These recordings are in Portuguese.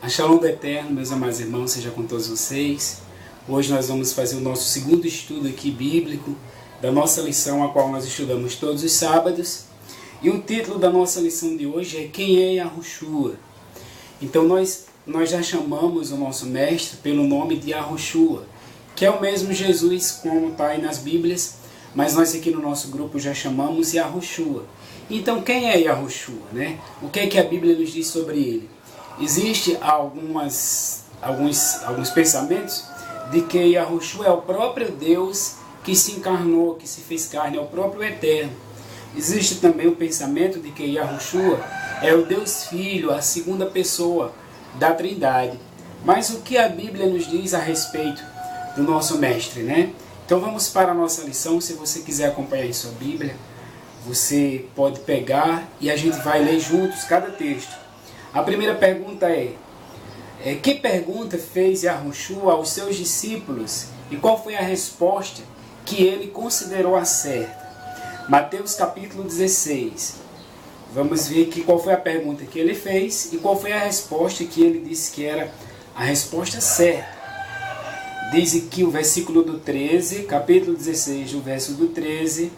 A Shalom do Eterno, meus amados irmãos, seja com todos vocês. Hoje nós vamos fazer o nosso segundo estudo aqui bíblico da nossa lição, a qual nós estudamos todos os sábados. E o título da nossa lição de hoje é Quem é Yahushua? Então nós já chamamos o nosso mestre pelo nome de Yahushua, que é o mesmo Jesus como está aí nas Bíblias, mas nós aqui no nosso grupo já chamamos Yahushua. Então quem é Yahushua, né? O que é que a Bíblia nos diz sobre ele? Existem alguns pensamentos de que Yahushua é o próprio Deus que se encarnou, que se fez carne, é o próprio Eterno. Existe também o pensamento de que Yahushua é o Deus Filho, a segunda pessoa da Trindade. Mas o que a Bíblia nos diz a respeito do nosso mestre, né? Então vamos para a nossa lição. Se você quiser acompanhar em sua Bíblia, você pode pegar e a gente vai ler juntos cada texto. A primeira pergunta é que pergunta fez Yahushua aos seus discípulos e qual foi a resposta que ele considerou a certa? Mateus capítulo 16. Vamos ver aqui qual foi a pergunta que ele fez e qual foi a resposta que ele disse que era a resposta certa. Diz aqui o versículo do 13, capítulo 16, o verso do 13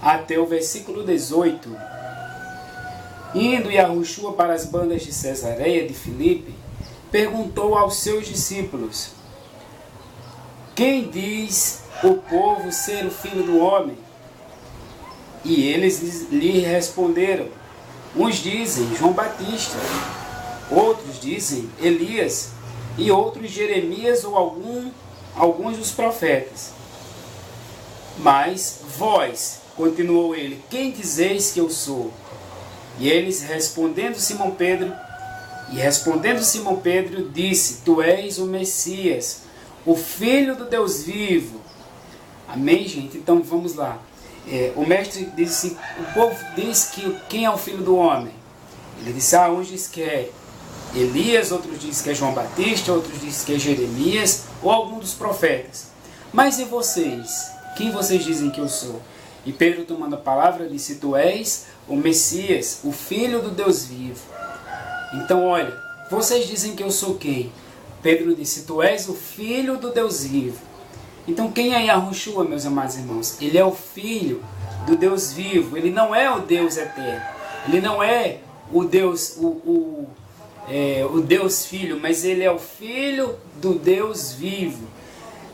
até o versículo 18. Indo Yahushua para as bandas de Cesareia de Filipe, perguntou aos seus discípulos: Quem diz o povo ser o Filho do Homem? E eles lhe responderam: Uns dizem João Batista, outros dizem Elias, e outros Jeremias ou alguns dos profetas. Mas vós, continuou ele, quem dizeis que eu sou? E eles respondendo Simão Pedro, disse: Tu és o Messias, o Filho do Deus vivo. Amém, gente? Então vamos lá. O mestre disse, o povo diz que quem é o Filho do Homem? Ele disse, uns diz que é Elias, outros diz que é João Batista, outros diz que é Jeremias, ou algum dos profetas. Mas e vocês? Quem vocês dizem que eu sou? E Pedro, tomando a palavra, disse: Tu és o Messias, o Filho do Deus vivo. Então, olha, vocês dizem que eu sou quem? Pedro disse: Tu és o Filho do Deus vivo. Então, quem é Yahushua, meus amados irmãos? Ele é o Filho do Deus vivo. Ele não é o Deus eterno. Ele não é o Deus, o Deus Filho, mas ele é o Filho do Deus vivo.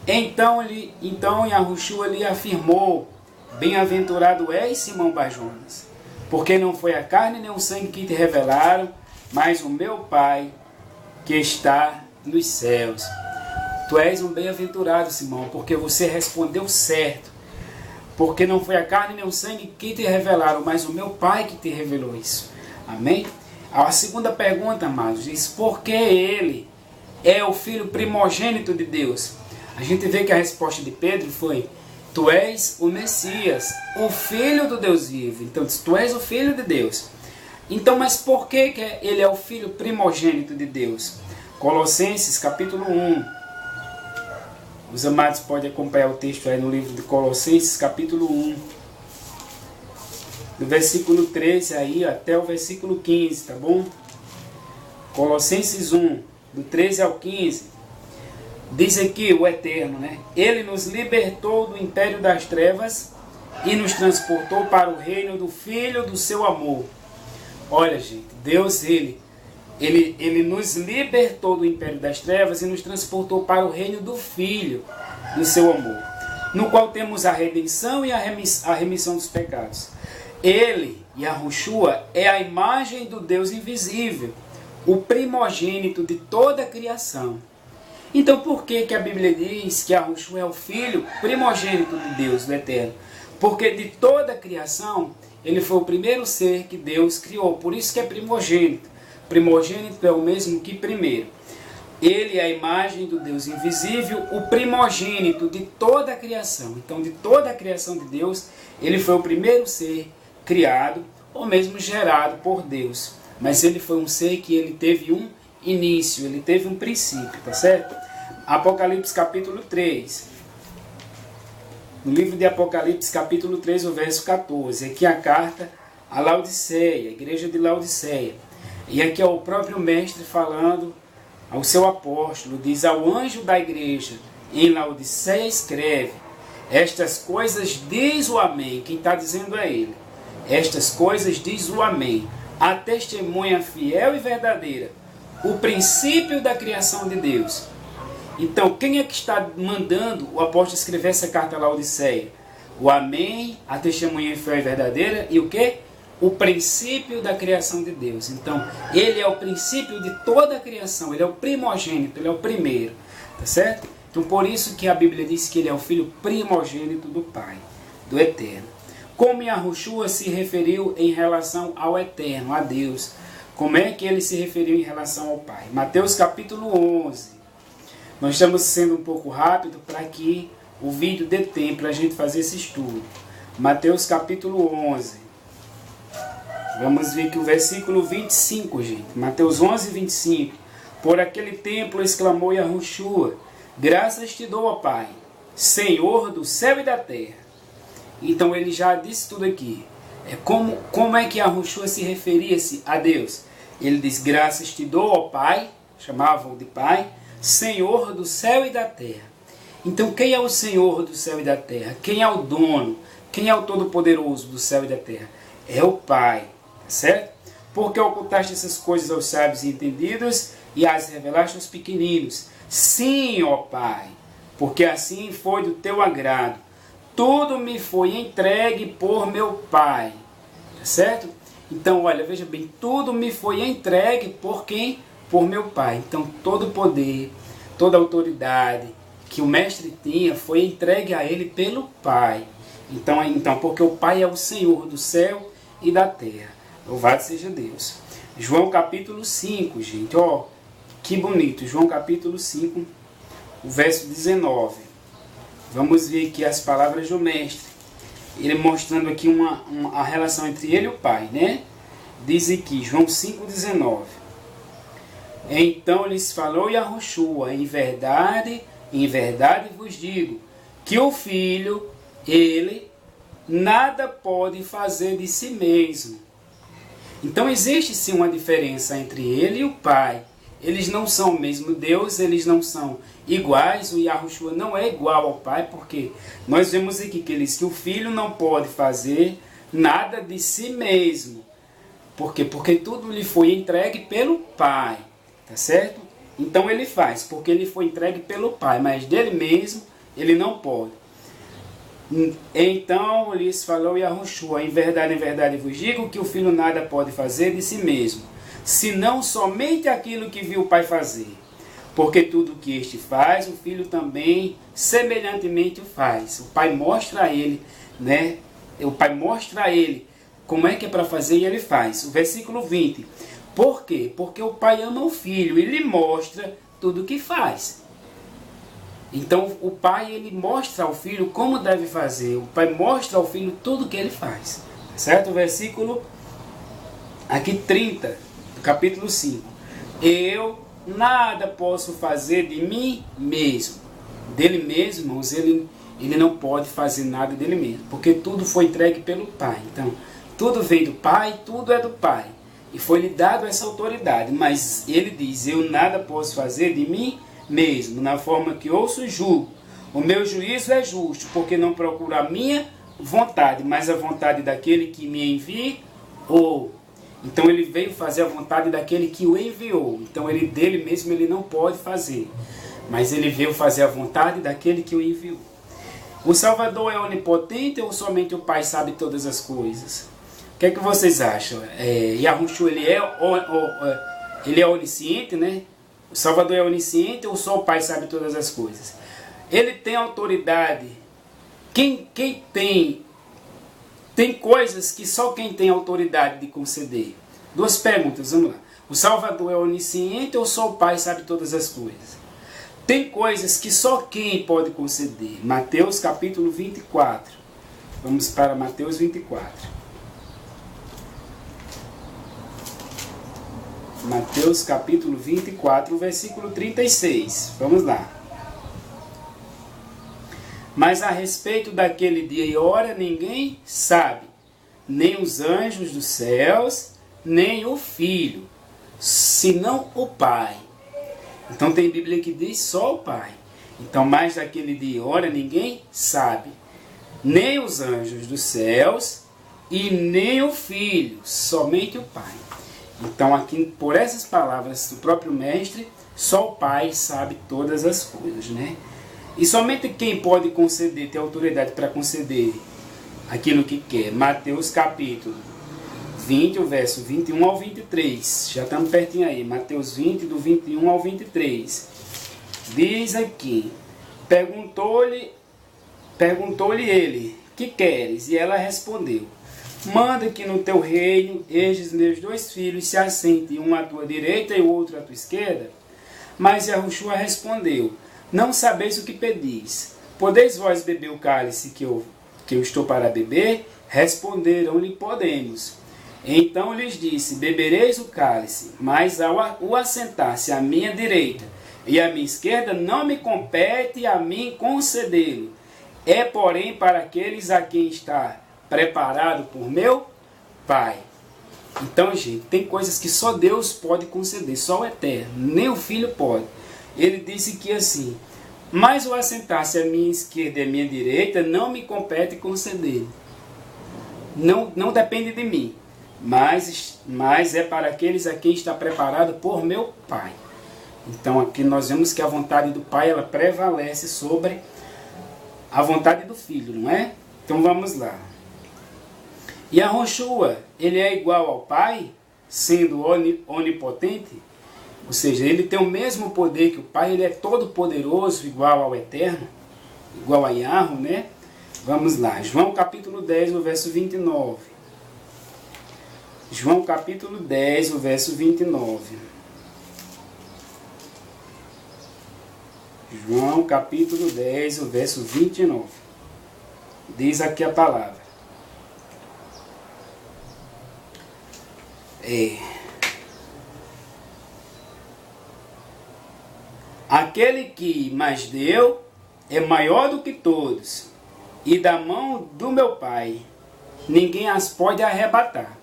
Então Yahushua lhe afirmou: Bem-aventurado és, Simão Bar-Jonas, porque não foi a carne nem o sangue que te revelaram, mas o meu Pai que está nos céus. Tu és um bem-aventurado, Simão, porque você respondeu certo. Porque não foi a carne nem o sangue que te revelaram, mas o meu Pai que te revelou isso. Amém? A segunda pergunta, amados, diz: por que ele é o filho primogênito de Deus? A gente vê que a resposta de Pedro foi: Tu és o Messias, o Filho do Deus vivo. Então, tu és o Filho de Deus. Então, mas por que ele é o Filho primogênito de Deus? Colossenses, capítulo 1. Os amados podem acompanhar o texto aí no livro de Colossenses, capítulo 1. Do versículo 13 aí até o versículo 15, tá bom? Colossenses 1, do 13 ao 15. Diz aqui o Eterno, né? Ele nos libertou do império das trevas e nos transportou para o reino do Filho do seu amor. Olha, gente, Deus, ele nos libertou do império das trevas e nos transportou para o reino do Filho do seu amor, no qual temos a redenção e a remissão dos pecados. Ele, Yahushua, é a imagem do Deus invisível, o primogênito de toda a criação. Então por que a Bíblia diz que Yahushua é o Filho primogênito de Deus, do Eterno? Porque de toda a criação, ele foi o primeiro ser que Deus criou. Por isso que é primogênito. Primogênito é o mesmo que primeiro. Ele é a imagem do Deus invisível, o primogênito de toda a criação. Então, de toda a criação de Deus, ele foi o primeiro ser criado, ou mesmo gerado por Deus. Mas ele foi um ser que ele teve um início, ele teve um princípio, tá certo? Apocalipse capítulo 3. No livro de Apocalipse capítulo 3, o verso 14. Aqui a carta a Laodiceia, a igreja de Laodiceia. E aqui é o próprio mestre falando ao seu apóstolo, diz: ao anjo da igreja em Laodiceia escreve, estas coisas diz o Amém. Quem está dizendo é ele. Estas coisas diz o Amém, a testemunha fiel e verdadeira, o princípio da criação de Deus. Então, quem é que está mandando o apóstolo escrever essa carta a Laodiceia? O Amém, a testemunha fiel e verdadeira, e o quê? O princípio da criação de Deus. Então, ele é o princípio de toda a criação, ele é o primogênito, ele é o primeiro, tá certo? Então, por isso que a Bíblia diz que ele é o filho primogênito do Pai, do Eterno. Como Yahushua se referiu em relação ao Eterno, a Deus? Como é que ele se referiu em relação ao Pai? Mateus capítulo 11. Nós estamos sendo um pouco rápido para que o vídeo dê tempo para a gente fazer esse estudo. Mateus capítulo 11. Vamos ver que o versículo 25, gente. Mateus 11, 25. Por aquele tempo exclamou Yahushua: graças te dou, ó Pai, Senhor do céu e da terra. Então ele já disse tudo aqui. Como é que Yahushua se referia-se a Deus? Ele diz: graças te dou, ó Pai, chamavam de Pai, Senhor do céu e da terra. Então quem é o Senhor do céu e da terra? Quem é o dono? Quem é o Todo-Poderoso do céu e da terra? É o Pai, certo? Porque ocultaste essas coisas aos sábios e entendidos e as revelaste aos pequeninos. Sim, ó Pai, porque assim foi do teu agrado. Tudo me foi entregue por meu Pai, certo? Então, olha, veja bem, tudo me foi entregue por quem? Por meu Pai. Então, todo poder, toda autoridade que o mestre tinha foi entregue a ele pelo Pai. Então, porque o Pai é o Senhor do céu e da terra. Louvado seja Deus. João capítulo 5, gente, ó, que bonito. João capítulo 5, o verso 19. Vamos ver aqui as palavras do mestre. Ele mostrando aqui a relação entre ele e o Pai, né? Diz aqui, João 5,19. Então lhes falou Yahushua: em verdade vos digo, que o Filho, ele nada pode fazer de si mesmo. Então existe sim uma diferença entre ele e o Pai. Eles não são o mesmo Deus, eles não são iguais. O Yahushua não é igual ao Pai, porque nós vemos aqui que ele diz que o Filho não pode fazer nada de si mesmo. Por quê? Porque tudo lhe foi entregue pelo Pai, tá certo? Então ele faz, porque ele foi entregue pelo Pai, mas dele mesmo ele não pode. Então lhes falou Yahushua: em verdade vos digo que o Filho nada pode fazer de si mesmo, senão somente aquilo que viu o Pai fazer. Porque tudo o que este faz, o Filho também semelhantemente o faz. O Pai mostra a ele, né? O Pai mostra a ele como é que é para fazer e ele faz. O versículo 20. Por quê? Porque o Pai ama o Filho e lhe mostra tudo o que faz. Então o Pai, ele mostra ao Filho como deve fazer. O Pai mostra ao Filho tudo o que ele faz. Certo? O versículo aqui 30, do capítulo 5. Eu nada posso fazer de mim mesmo. Dele mesmo, irmãos, ele não pode fazer nada dele mesmo. Porque tudo foi entregue pelo Pai. Então, tudo vem do Pai, tudo é do Pai. E foi-lhe dado essa autoridade. Mas ele diz: eu nada posso fazer de mim mesmo, na forma que ouço e julgo. O meu juízo é justo, porque não procuro a minha vontade, mas a vontade daquele que me enviou. Então ele veio fazer a vontade daquele que o enviou. Então ele dele mesmo ele não pode fazer, mas ele veio fazer a vontade daquele que o enviou. O Salvador é onipotente ou somente o Pai sabe todas as coisas? O que é que vocês acham? Yahushua, ele é onisciente, né? O Salvador é onisciente ou só o Pai sabe todas as coisas? Ele tem autoridade. Quem tem coisas que só quem tem autoridade de conceder. Duas perguntas, vamos lá. O Salvador é onisciente ou só o Pai sabe todas as coisas? Tem coisas que só quem pode conceder. Mateus capítulo 24. Vamos para Mateus 24. Mateus capítulo 24, versículo 36. Vamos lá. Mas a respeito daquele dia e hora ninguém sabe, nem os anjos dos céus, nem o Filho, senão o Pai. Então tem Bíblia que diz só o Pai. Então mais daquele dia e hora ninguém sabe, nem os anjos dos céus e nem o Filho, somente o Pai. Então aqui, por essas palavras do próprio Mestre, só o Pai sabe todas as coisas, né? E somente quem pode conceder, ter autoridade para conceder aquilo que quer. Mateus capítulo 20, o verso 21 ao 23. Já estamos pertinho aí. Mateus 20, do 21 ao 23. Diz aqui: Perguntou-lhe ele, que queres? E ela respondeu: Manda que no teu reino estes meus 2 filhos se assentem, um à tua direita e o outro à tua esquerda. Mas Yahushua respondeu: Não sabeis o que pedis. Podeis vós beber o cálice que eu estou para beber? Responderam-lhe: Podemos. Então lhes disse: Bebereis o cálice, mas ao o assentar-se à minha direita e à minha esquerda, não me compete a mim concedê-lo. É, porém, para aqueles a quem está preparado por meu Pai. Então, gente, tem coisas que só Deus pode conceder, só o Eterno, nem o Filho pode. Ele disse que assim: Mas o assentar-se à minha esquerda e à minha direita não me compete conceder. Não depende de mim, mas é para aqueles a quem está preparado por meu Pai. Então aqui nós vemos que a vontade do Pai, ela prevalece sobre a vontade do Filho, não é? Então vamos lá. E Yahushua, ele é igual ao Pai, sendo onipotente, ou seja, ele tem o mesmo poder que o Pai, ele é todo poderoso, igual ao Eterno, igual a Yahu, né? Vamos lá, João capítulo 10, o verso 29. João capítulo 10, o verso 29. João capítulo 10, o verso 29. Diz aqui a palavra. Aquele que mais deu é maior do que todos, e da mão do meu Pai ninguém as pode arrebatar.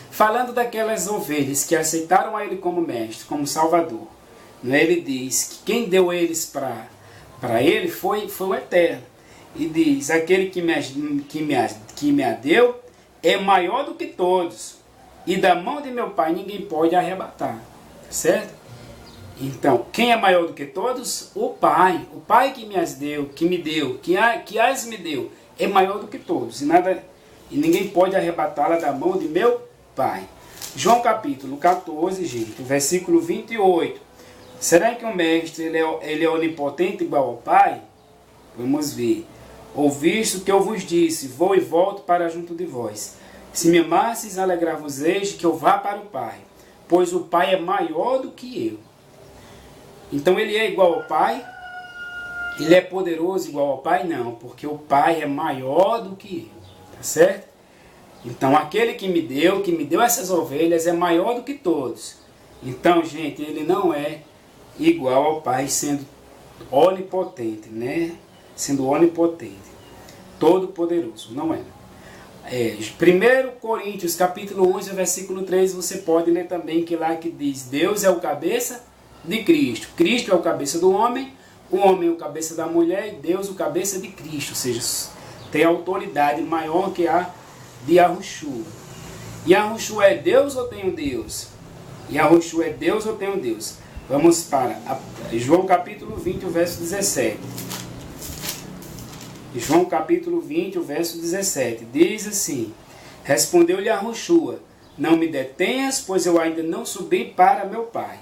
Falando daquelas ovelhas que aceitaram a Ele como Mestre, como Salvador, ele diz que quem deu eles para Ele foi o Eterno. E diz: aquele que me a deu é maior do que todos, e da mão de meu Pai ninguém pode arrebatar. Certo? Então, quem é maior do que todos? O Pai. O Pai que me as deu, que me deu, que as me deu, é maior do que todos. E ninguém pode arrebatá-la da mão de meu Pai. João capítulo 14, gente, versículo 28. Será que o Mestre ele é onipotente igual ao Pai? Vamos ver. Ouvistes o que eu vos disse: vou e volto para junto de vós. Se me amasseis, alegrar-vos-eis de que eu vá para o Pai, pois o Pai é maior do que eu. Então ele é igual ao Pai? Ele é poderoso igual ao Pai? Não, porque o Pai é maior do que eu. Tá certo? Então aquele que me deu essas ovelhas é maior do que todos. Então, gente, ele não é igual ao Pai, sendo onipotente, né? Sendo onipotente, todo poderoso, não é? 1 Coríntios capítulo 11, versículo 3, você pode ler também, que lá que diz: Deus é o cabeça de Cristo. Cristo é o cabeça do homem, o homem é o cabeça da mulher, e Deus o cabeça de Cristo. Ou seja, tem autoridade maior que a de Yahushua. Yahushua é Deus ou tem um Deus? Yahushua é Deus ou tem um Deus? Vamos para João capítulo 20, o verso 17. João capítulo 20, o verso 17. Diz assim: Respondeu-lhe Yahushua: Não me detenhas, pois eu ainda não subi para meu Pai,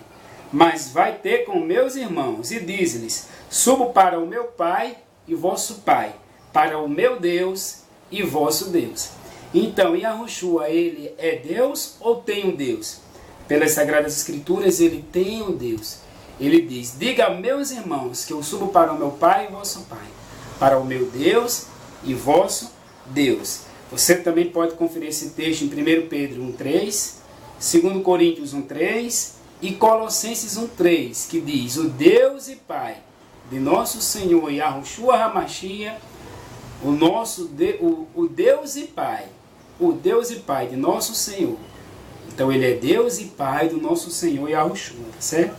mas vai ter com meus irmãos. E diz-lhes: Subo para o meu Pai e vosso Pai, para o meu Deus e vosso Deus. Então, Yahushua, ele é Deus ou tem um Deus? Pelas Sagradas Escrituras, ele tem um Deus. Ele diz: Diga a meus irmãos que eu subo para o meu Pai e vosso Pai, para o meu Deus e vosso Deus. Você também pode conferir esse texto em 1 Pedro 1,3, 2 Coríntios 1,3 e Colossenses 1,3, que diz: O Deus e Pai de nosso Senhor Yahushua HaMashiach, o Deus e Pai de nosso Senhor Então ele é Deus e Pai do nosso Senhor Yahushua, certo?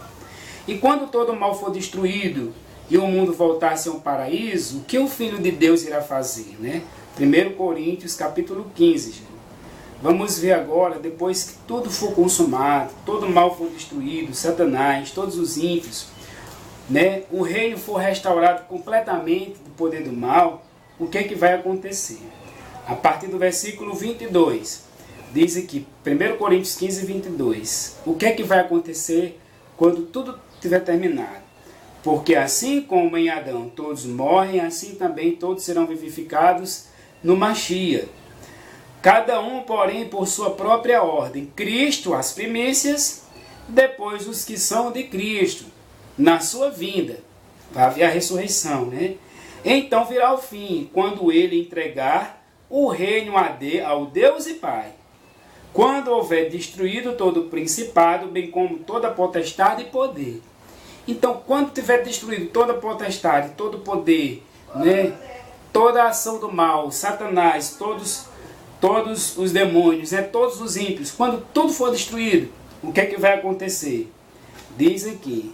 E quando todo o mal for destruído e o mundo voltar-se a um paraíso, o que o Filho de Deus irá fazer, né? 1 Coríntios capítulo 15, gente. Vamos ver agora, depois que tudo for consumado, todo o mal for destruído, Satanás, todos os ímpios, né? O reino for restaurado completamente do poder do mal, o que é que vai acontecer? A partir do versículo 22, diz aqui, 1 Coríntios 15, 22, o que é que vai acontecer quando tudo tiver terminado? Porque assim como em Adão todos morrem, assim também todos serão vivificados no Mashiach. Cada um, porém, por sua própria ordem. Cristo as primícias, depois os que são de Cristo, na sua vinda. Vai haver a ressurreição, né? Então virá o fim, quando ele entregar o reino ao Deus e Pai. Quando houver destruído todo o principado, bem como toda potestade e poder. Então, quando tiver destruído toda potestade, todo poder, né? Toda a ação do mal, Satanás, todos os demônios, né? Todos os ímpios, quando tudo for destruído, o que é que vai acontecer? Diz aqui,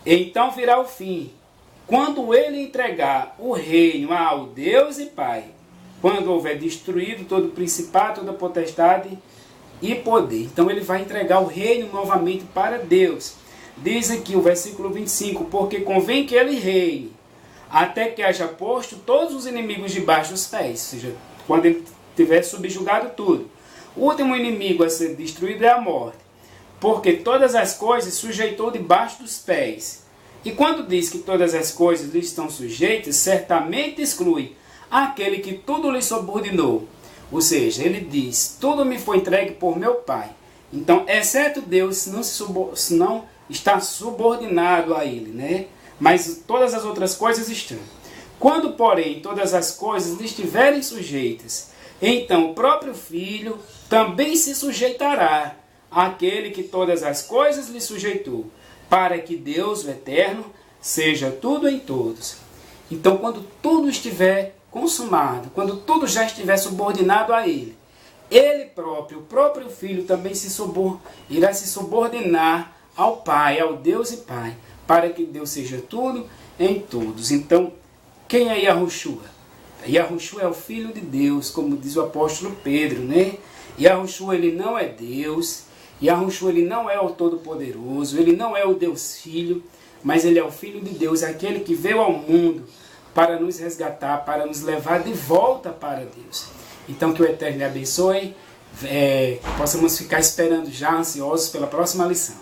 então virá o fim, quando ele entregar o reino ao Deus e Pai, quando houver destruído todo o principado, toda a potestade e poder. Então ele vai entregar o reino novamente para Deus. Diz aqui o versículo 25, porque convém que ele reine, até que haja posto todos os inimigos debaixo dos pés, ou seja, quando ele tiver subjugado tudo. O último inimigo a ser destruído é a morte, porque todas as coisas sujeitou debaixo dos pés. E quando diz que todas as coisas lhe estão sujeitas, certamente exclui aquele que tudo lhe subordinou. Ou seja, ele diz, tudo me foi entregue por meu Pai. Então, exceto Deus, se não está subordinado a ele, né? Mas todas as outras coisas estão. Quando, porém, todas as coisas lhe estiverem sujeitas, então o próprio Filho também se sujeitará àquele que todas as coisas lhe sujeitou, para que Deus, o Eterno, seja tudo em todos. Então, quando tudo estiver consumado, quando tudo já estiver subordinado a Ele, Ele próprio, o próprio Filho, também irá se subordinar ao Pai, ao Deus e Pai, para que Deus seja tudo em todos. Então, quem é Yahushua? Yahushua é o Filho de Deus, como diz o apóstolo Pedro, né? Yahushua, ele não é Deus, Yahushua, ele não é o Todo-Poderoso, ele não é o Deus Filho, mas ele é o Filho de Deus, aquele que veio ao mundo para nos resgatar, para nos levar de volta para Deus. Então, que o Eterno lhe abençoe, possamos ficar esperando já, ansiosos pela próxima lição.